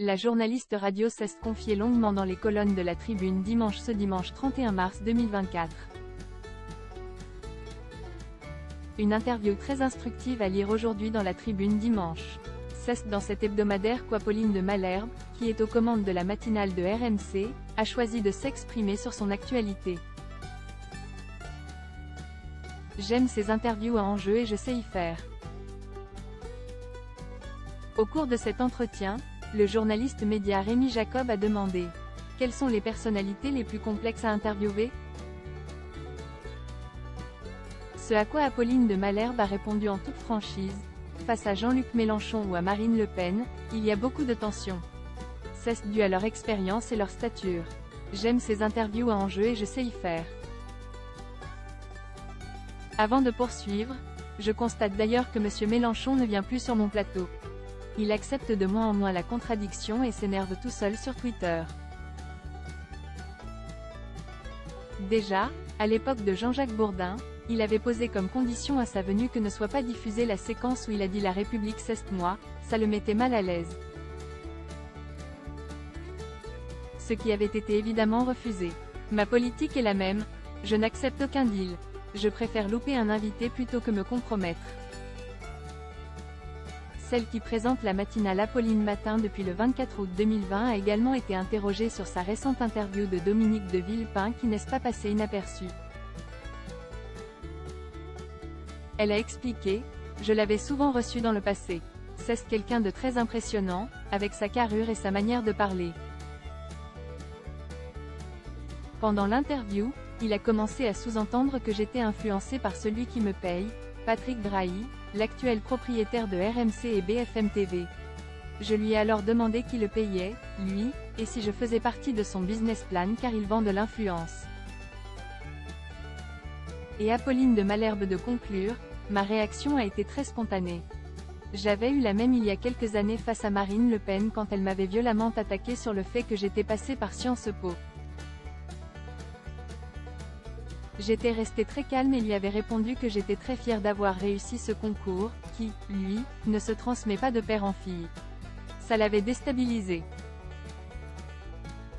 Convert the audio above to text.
La journaliste radio s'est confiée longuement dans les colonnes de la Tribune dimanche 31 mars 2024. Une interview très instructive à lire aujourd'hui dans la Tribune dimanche. C'est dans cet hebdomadaire qu'Apolline de Malherbe, qui est aux commandes de la matinale de RMC, a choisi de s'exprimer sur son actualité. J'aime ces interviews à enjeu et je sais y faire. Au cours de cet entretien, le journaliste média Rémi Jacob a demandé « Quelles sont les personnalités les plus complexes à interviewer ?» Ce à quoi Apolline de Malherbe a répondu en toute franchise « Face à Jean-Luc Mélenchon ou à Marine Le Pen, il y a beaucoup de tensions. C'est dû à leur expérience et leur stature. J'aime ces interviews à enjeu et je sais y faire. » Avant de poursuivre, je constate d'ailleurs que M. Mélenchon ne vient plus sur mon plateau. Il accepte de moins en moins la contradiction et s'énerve tout seul sur Twitter. Déjà, à l'époque de Jean-Jacques Bourdin, il avait posé comme condition à sa venue que ne soit pas diffusée la séquence où il a dit « La République c'est moi », ça le mettait mal à l'aise. Ce qui avait été évidemment refusé. Ma politique est la même, je n'accepte aucun deal. Je préfère louper un invité plutôt que me compromettre. Celle qui présente la matinale Apolline Matin depuis le 24 août 2020 a également été interrogée sur sa récente interview de Dominique de Villepin qui n'est pas passée inaperçue. Elle a expliqué « Je l'avais souvent reçu dans le passé. C'est quelqu'un de très impressionnant, avec sa carrure et sa manière de parler. » Pendant l'interview, il a commencé à sous-entendre que j'étais influencé par celui qui me paye, Patrick Drahi, l'actuel propriétaire de RMC et BFM TV. Je lui ai alors demandé qui le payait, lui, et si je faisais partie de son business plan car il vend de l'influence. Et Apolline de Malherbe de conclure, ma réaction a été très spontanée. J'avais eu la même il y a quelques années face à Marine Le Pen quand elle m'avait violemment attaqué sur le fait que j'étais passé par Sciences Po. J'étais resté très calme et lui avais répondu que j'étais très fier d'avoir réussi ce concours, qui, lui, ne se transmet pas de père en fille. Ça l'avait déstabilisé.